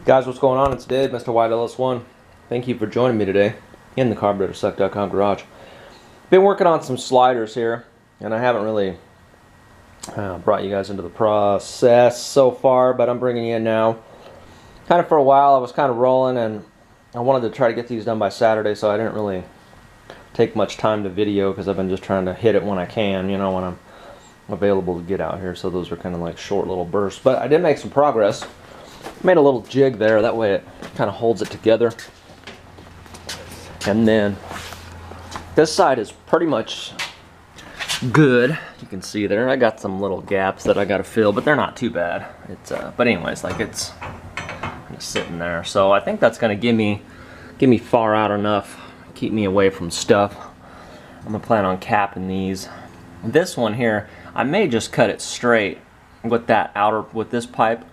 Guys, what's going on? It's Dave, Mr. White LS1. Thank you for joining me today in the CarburetorSuck.com garage. Been working on some sliders here, and I haven't really brought you guys into the process so far, but I'm bringing you in now. Kind of for a while, I was kind of rolling, and I wanted to try to get these done by Saturday, so I didn't really take much time to video because I've been just trying to hit it when I can, you know, when I'm available to get out here. So those are kind of like short little bursts, but I did make some progress. Made a little jig there, that way it kind of holds it together. And then this side is pretty much good. You can see there, I got some little gaps that I got to fill, but they're not too bad. It's but anyways, like it's just sitting there. So I think that's going to give me far out enough, keep me away from stuff. I'm gonna plan on capping these. This one here, I may just cut it straight with that with this pipe.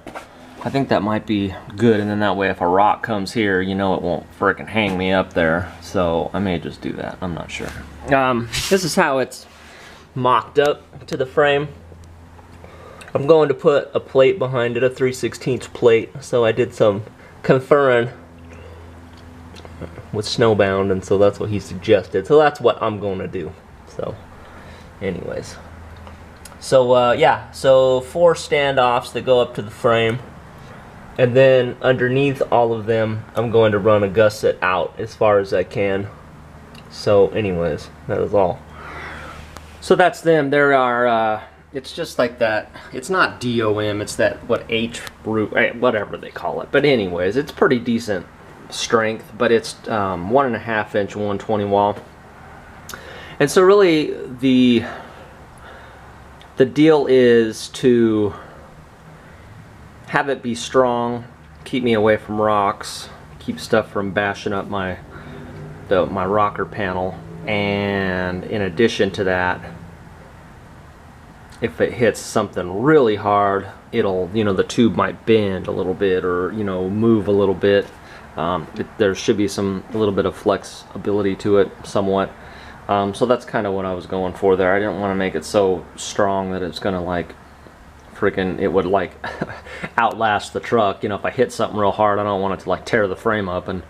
I think that might be good, and then that way if a rock comes here, you know it won't frickin' hang me up there. So I may just do that, I'm not sure. This is how it's mocked up to the frame. I'm going to put a plate behind it, a 3/16 plate. So I did some conferring with Snowbound, and so that's what he suggested. So that's what I'm going to do. So anyways. So yeah, so 4 standoffs that go up to the frame. And then underneath all of them, I'm going to run a gusset out as far as I can. So anyways, that is all. So that's them. There are, it's just like that. It's not DOM, it's that, what, H root, whatever they call it. But anyways, it's pretty decent strength, but it's 1.5 inch 120 wall. And so really the deal is to have it be strong, keep me away from rocks, keep stuff from bashing up my rocker panel, and in addition to that, if it hits something really hard, it'll, you know, the tube might bend a little bit, or, you know, move a little bit. There should be a little bit of flexibility to it, somewhat. So that's kind of what I was going for there. I didn't want to make it so strong that it's gonna like freaking, it would like outlast the truck. You know, if I hit something real hard, I don't want it to like tear the frame up, and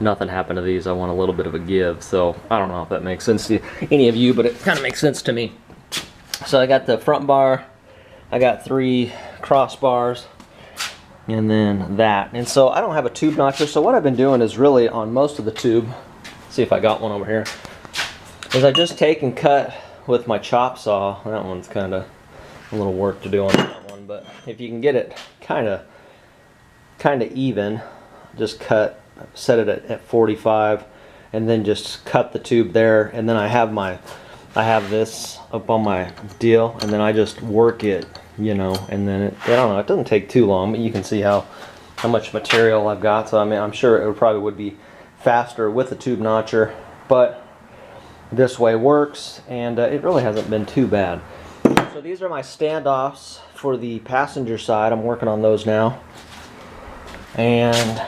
nothing happened to these. I want a little bit of a give. So I don't know if that makes sense to any of you, but it kind of makes sense to me. So I got the front bar, I got 3 crossbars, and then that. And so I don't have a tube notcher, so what I've been doing is really on most of the tube, see if I got one over here, is I just take and cut with my chop saw. That one's kind of a little work to do on that one, but if you can get it kind of even, just cut, set it at 45, and then just cut the tube there. And then I have this up on my deal, and then I just work it, you know, and then I don't know, it doesn't take too long, but you can see how much material I've got. So I mean, I'm sure it probably would be faster with the tube notcher, but this way works, and it really hasn't been too bad. So these are my standoffs for the passenger side. I'm working on those now. And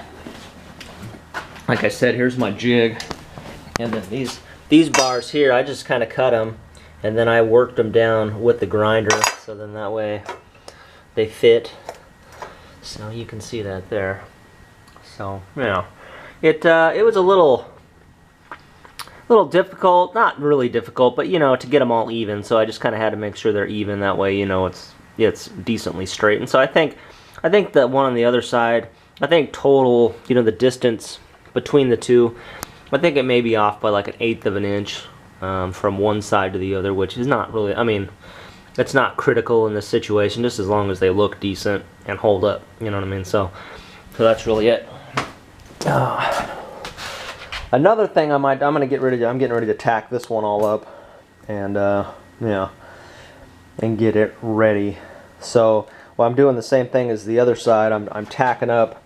like I said, here's my jig. And then these bars here, I just kind of cut them, and then I worked them down with the grinder, so then that way they fit. So you can see that there. So, you know, it was a little difficult, not really difficult, but you know, to get them all even. So I just kind of had to make sure they're even, that way, you know, it's decently straight. And so I think the one on the other side, I think total, you know, the distance between the two, I think it may be off by like 1/8 of an inch from one side to the other, which is not really, I mean, it's not critical in this situation, just as long as they look decent and hold up, you know what I mean? So that's really it. Another thing I'm getting ready to tack this one all up, and yeah, and get it ready. So, well, I'm doing the same thing as the other side. I'm tacking up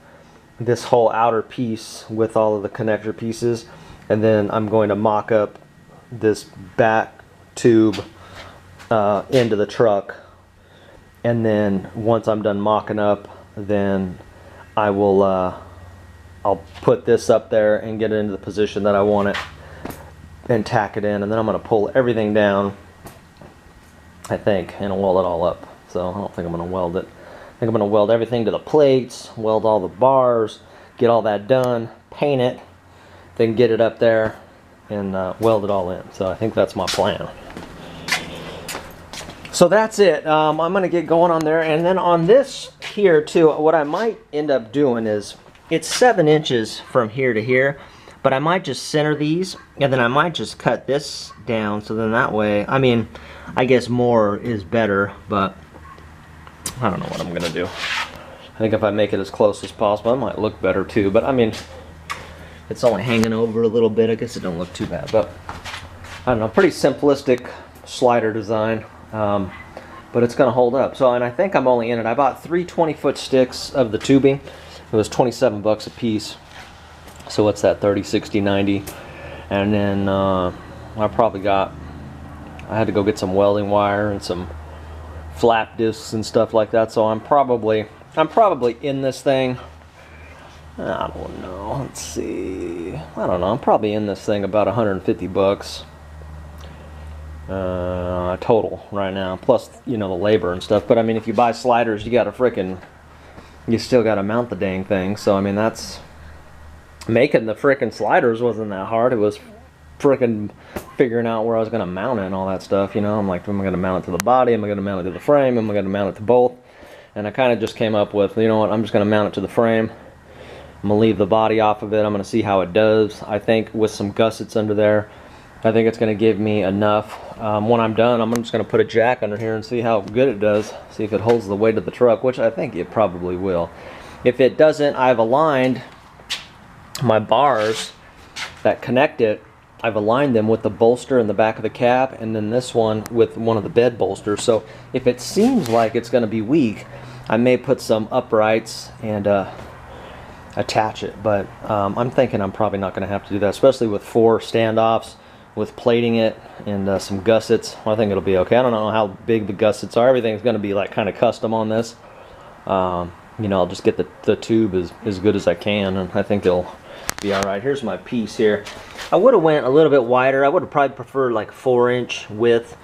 this whole outer piece with all of the connector pieces, and then I'm going to mock up this back tube into the truck. And then once I'm done mocking up, then I will I'll put this up there and get it into the position that I want it and tack it in, and then I'm going to pull everything down, I think, and weld it all up. So I don't think I'm going to weld it. think I'm gonna weld everything to the plates, weld all the bars, get all that done, paint it, then get it up there and weld it all in. So I think that's my plan. So that's it. I'm gonna get going on there, and then on this here too, what I might end up doing is, it's 7 inches from here to here, but I might just center these, and then I might just cut this down, so then that way, I mean, I guess more is better, but I don't know what I'm gonna do. I think if I make it as close as possible, it might look better too, but I mean, it's only hanging over a little bit. I guess it don't look too bad, but I don't know, pretty simplistic slider design, but it's gonna hold up. So, and I think I'm only in it, I bought 3 20-foot sticks of the tubing. It was 27 bucks a piece. So what's that, 30, 60, 90? And then I had to go get some welding wire and some flap discs and stuff like that. So I'm probably in this thing, I don't know, let's see, I don't know, I'm probably in this thing about 150 bucks total right now, plus, you know, the labor and stuff. But I mean, if you buy sliders, you still gotta mount the dang thing. So I mean, that's, making the frickin' sliders wasn't that hard. It was frickin' figuring out where I was gonna mount it and all that stuff, you know. I'm like, am I gonna mount it to the body? Am I gonna mount it to the frame? Am I gonna mount it to both? And I kind of just came up with, you know what, I'm just gonna mount it to the frame. I'm gonna leave the body off of it. I'm gonna see how it does. I think with some gussets under there, I think it's gonna give me enough. When I'm done, I'm just gonna put a jack under here and see how good it does. See if it holds the weight of the truck, which I think it probably will. If it doesn't, I've aligned my bars that connect it. I've aligned them with the bolster in the back of the cab, and then this one with one of the bed bolsters. So if it seems like it's going to be weak, I may put some uprights and attach it. But I'm thinking I'm probably not going to have to do that, especially with 4 standoffs, with plating it and some gussets. I think it'll be okay. I don't know how big the gussets are. Everything's going to be like kind of custom on this. You know, I'll just get the tube as good as I can, and I think it'll be all right. Here's my piece here. I would have went a little bit wider. I would have probably preferred like 4-inch width,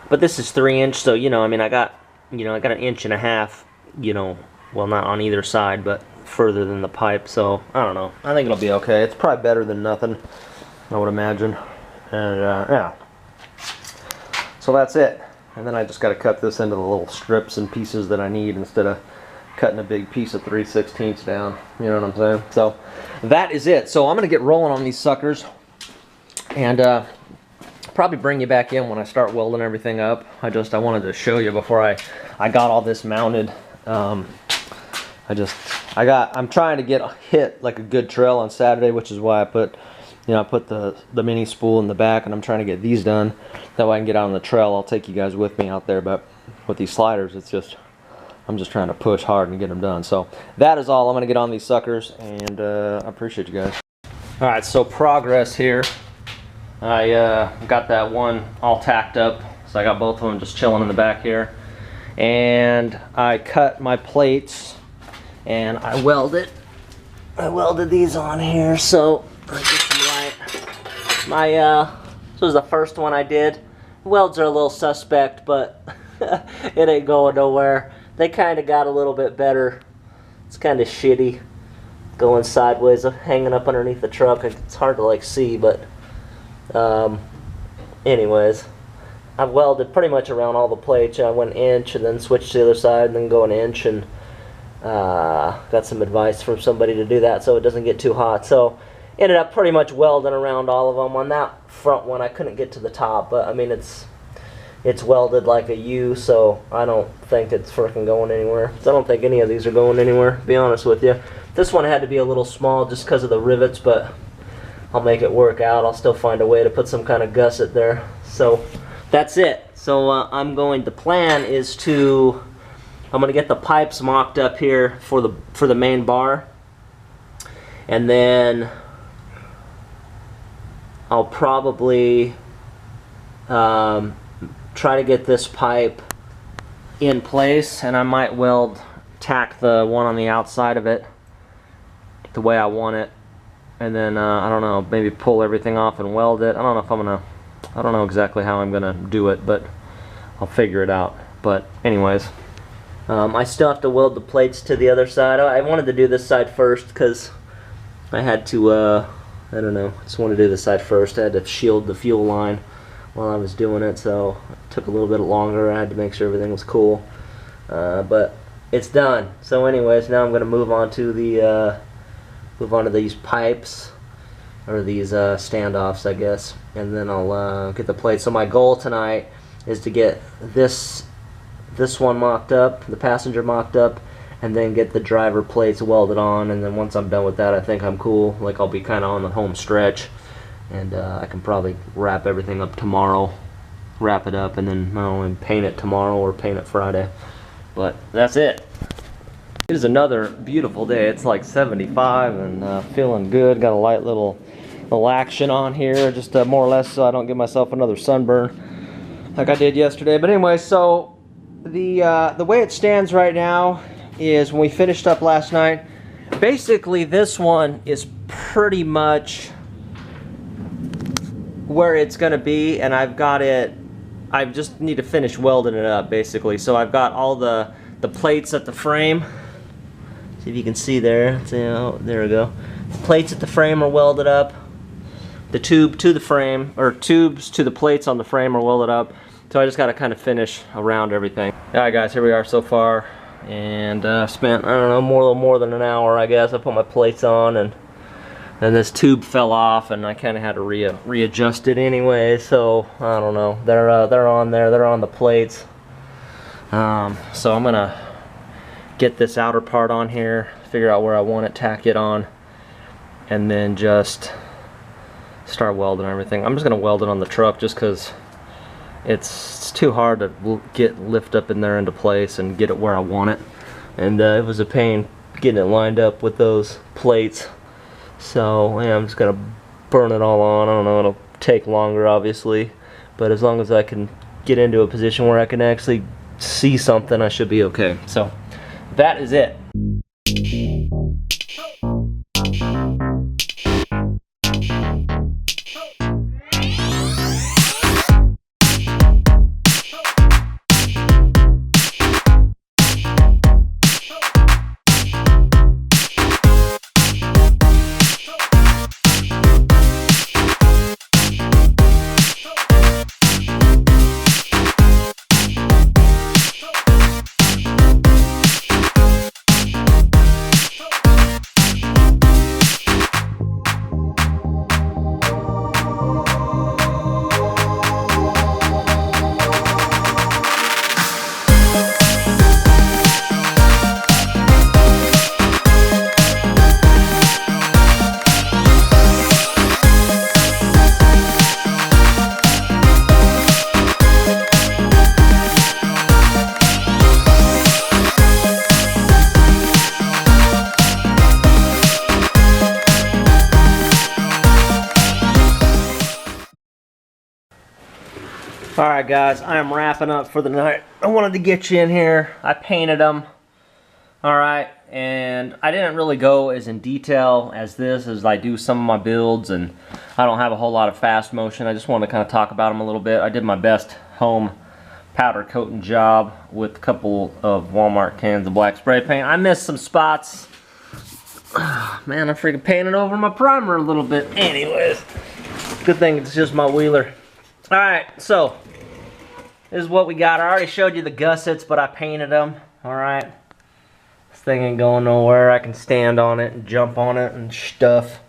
but this is 3-inch, so you know, I mean, I got an 1.5 inches, you know, well, not on either side, but further than the pipe. So I don't know. I think it'll be okay. It's probably better than nothing, I would imagine. And yeah. So that's it. And then I just got to cut this into the little strips and pieces that I need instead of cutting a big piece of 3/16 down. You know what I'm saying? So that is it. So I'm gonna get rolling on these suckers, and probably bring you back in when I start welding everything up. I wanted to show you before I got all this mounted. I'm trying to get hit like a good trail on Saturday, which is why I put the mini spool in the back, and I'm trying to get these done. That way I can get out on the trail. I'll take you guys with me out there, but with these sliders, I'm just trying to push hard and get them done. So that is all. I'm going to get on these suckers, and I appreciate you guys. All right, so progress here. I got that one all tacked up, so I got both of them just chilling in the back here. And I cut my plates, and I welded these on here. So I get some light. This was the first one I did. Welds are a little suspect, but it ain't going nowhere. They kind of got a little bit better. It's kind of shitty going sideways, hanging up underneath the truck. It's hard to like see, but anyways, I've welded pretty much around all the plates. I went 1 inch and then switched to the other side and then go 1 inch, and got some advice from somebody to do that so it doesn't get too hot. So ended up pretty much welding around all of them. On that front one, I couldn't get to the top, but I mean, it's welded like a U, so I don't think it's freaking going anywhere. So I don't think any of these are going anywhere, to be honest with you. This one had to be a little small just because of the rivets, but I'll make it work out. I'll still find a way to put some kind of gusset there. So that's it. So I'm going to plan is to, I'm going to get the pipes mocked up here for the main bar, and then I'll probably try to get this pipe in place, and I might tack the one on the outside of it the way I want it, and then I don't know, maybe pull everything off and weld it. I don't know exactly how I'm gonna do it, but I'll figure it out. But anyways, I still have to weld the plates to the other side. I wanted to do this side first because I had to, I don't know, I just wanted to do this side first. I had to shield the fuel line while I was doing it, so it took a little bit longer. I had to make sure everything was cool. But it's done. So anyways, now I'm going to move on to these pipes, or these standoffs, I guess, and then I'll get the plates. So my goal tonight is to get this one mocked up, the passenger mocked up, and then get the driver plates welded on. And then once I'm done with that, I think I'm cool. Like, I'll be kind of on the home stretch, and I can probably wrap everything up tomorrow, wrap it up, and then I don't know, paint it tomorrow or paint it Friday. But that's it. It is another beautiful day. It's like 75 and feeling good. Got a light little action on here, just more or less so I don't give myself another sunburn like I did yesterday. But anyway, so the way it stands right now is, when we finished up last night, basically this one is pretty much where it's gonna be, and I've got it, I just need to finish welding it up basically. So I've got all the plates at the frame. See if you can see there. Oh, there we go. The plates at the frame are welded up. The tube to the frame, or tubes to the plates on the frame, are welded up. So I just got to kind of finish around everything. Alright guys, here we are so far, and spent, I don't know, a little more than an hour, I guess. I put my plates on, and then this tube fell off, and I kind of had to readjust it anyway. So I don't know. They're on there. They're on the plates. So I'm gonna get this outer part on here, figure out where I want it, tack it on, and then just start welding everything. I'm just gonna weld it on the truck just because it's too hard to lift up in there into place and get it where I want it. And it was a pain getting it lined up with those plates. So yeah, I'm just gonna burn it all on. I don't know, it'll take longer obviously, but as long as I can get into a position where I can actually see something, I should be okay. So that is it. Alright guys, I am wrapping up for the night. I wanted to get you in here. I painted them. Alright, and I didn't really go as in detail as this as I do some of my builds, and I don't have a whole lot of fast motion. I just wanted to kind of talk about them a little bit. I did my best home powder coating job with a couple of Walmart cans of black spray paint. I missed some spots. Man, I freaking painted over my primer a little bit. Anyways, good thing it's just my wheeler. Alright, so this is what we got. I already showed you the gussets, but I painted them. Alright. This thing ain't going nowhere. I can stand on it and jump on it and stuff.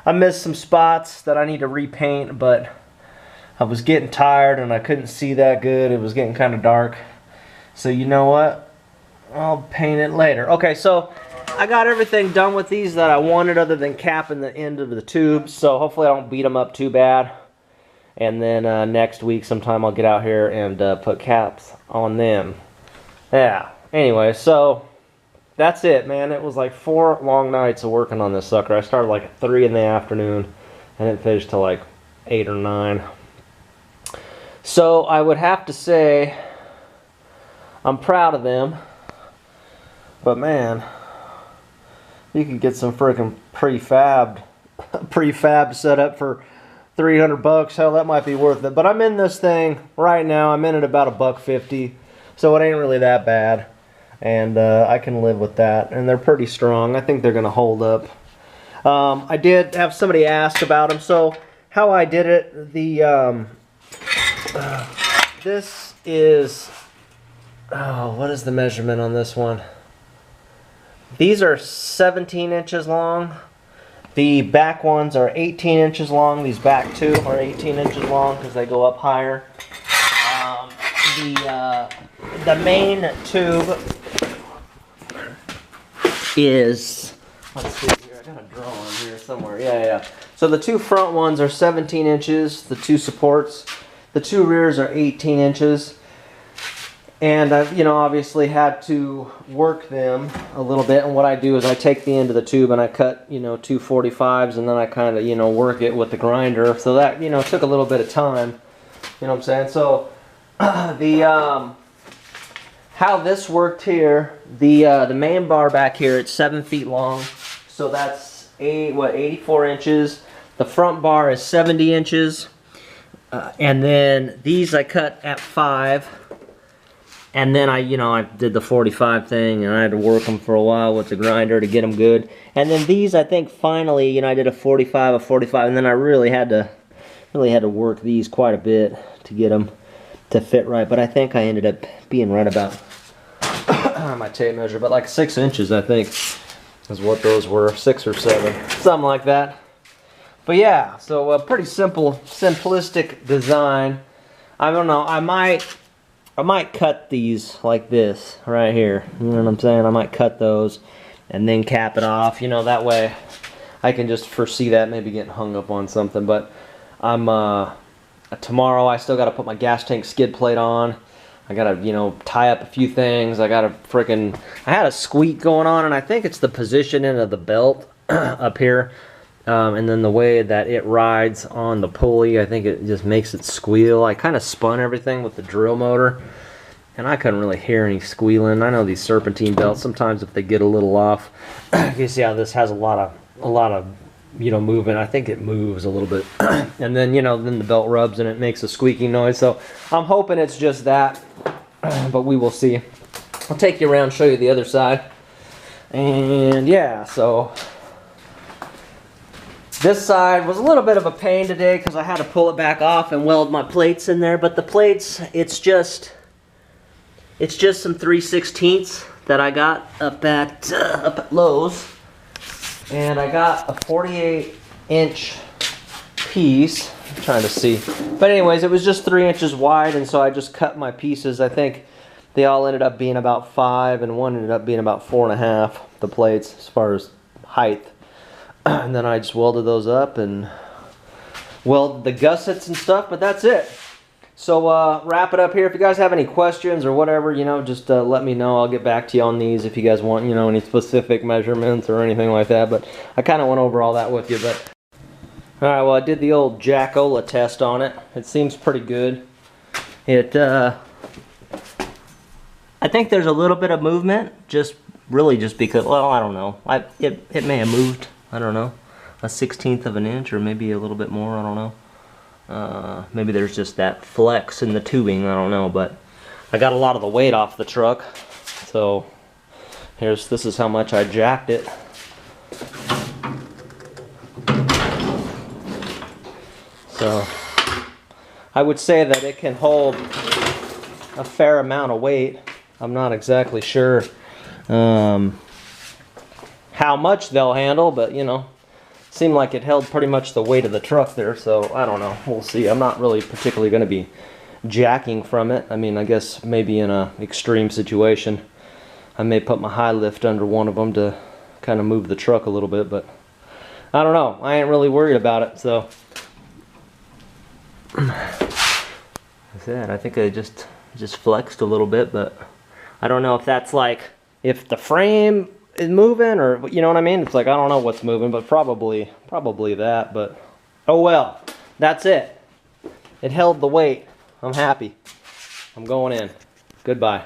I missed some spots that I need to repaint, but I was getting tired and I couldn't see that good. It was getting kind of dark. So you know what? I'll paint it later. Okay, so I got everything done with these that I wanted other than capping the end of the tubes. So hopefully I don't beat them up too bad. And then next week sometime I'll get out here and put caps on them. Yeah, anyway, so that's it, man. It was like 4 long nights of working on this sucker. I started like at 3 in the afternoon and it finished till like 8 or 9. So I would have to say I'm proud of them. But man, you can get some freaking prefab set up for $300. Hell, that might be worth it. But I'm in this thing right now. I'm in at about $150, so it ain't really that bad. and I can live with that. And they're pretty strong. I think they're gonna hold up. I did have somebody ask about them. So how I did it, this is, what is the measurement on this one? These are 17 inches long. The back ones are 18 inches long. These back two are 18 inches long because they go up higher. The main tube is, let's see here, I got a drawing here somewhere. Yeah. So the two front ones are 17 inches, the two supports. The two rears are 18 inches. And I've, obviously had to work them a little bit. And what I do is I take the end of the tube and I cut, two 45s, and then I kind of, work it with the grinder. So that, took a little bit of time. You know what I'm saying? So how this worked here, the main bar back here, it's 7 feet long. So that's 84 inches. The front bar is 70 inches. And then these I cut at 5. And then I did the 45 thing, and I had to work them for a while with the grinder to get them good. And then these, I think, finally, I did a 45, and then I really had to work these quite a bit to get them to fit right. But I think I ended up being right about my tape measure, but like 6 inches, I think, is what those were, 6 or 7, something like that. But yeah, so a pretty simplistic design. I don't know. I might cut these like this right here. You know what I'm saying? I might cut those and then cap it off. That way I can just foresee that maybe getting hung up on something. But I'm tomorrow I still got to put my gas tank skid plate on. I got to, tie up a few things. I had a squeak going on, and I think it's the positioning of the belt up here. And then the way that it rides on the pulley, I think it just makes it squeal. I kind of spun everything with the drill motor, and I couldn't really hear any squealing. I know these serpentine belts, sometimes if they get a little off, you see how this has a lot of movement. I think it moves a little bit, and then then the belt rubs and it makes a squeaking noise. So I'm hoping it's just that, but we will see. I'll take you around, show you the other side, and yeah, so. This side was a little bit of a pain today because I had to pull it back off and weld my plates in there. But the plates, it's just some 3/16 that I got up at Lowe's, and I got a 48-inch piece. I'm trying to see, but anyways, it was just 3 inches wide, and so I just cut my pieces. I think they all ended up being about 5, and one ended up being about 4.5. The plates as far as height. And then I just welded those up and welded the gussets and stuff, but that's it. So wrap it up here. If you guys have any questions or whatever, just let me know. I'll get back to you on these if you guys want, any specific measurements or anything like that. But I kind of went over all that with you. But all right, well, I did the old Jackola test on it. It seems pretty good. I think there's a little bit of movement, just because, well, I don't know. It may have moved. I don't know, a 1/16 of an inch or maybe a little bit more, I don't know. Maybe there's just that flex in the tubing, I don't know, but I got a lot of the weight off the truck. So this is how much I jacked it. So I would say that it can hold a fair amount of weight. I'm not exactly sure how much they'll handle, but seemed like it held pretty much the weight of the truck there, so I don't know, we'll see. I'm not really particularly going to be jacking from it. I mean, I guess maybe in a extreme situation I may put my high lift under one of them to kind of move the truck a little bit, but I don't know. I ain't really worried about it. So that's it. I think I just flexed a little bit, but I don't know if that's like if the frame is moving or you know what I mean. It's like I don't know what's moving, but probably that. But oh well, that's it. It held the weight. I'm happy. I'm going in. Goodbye.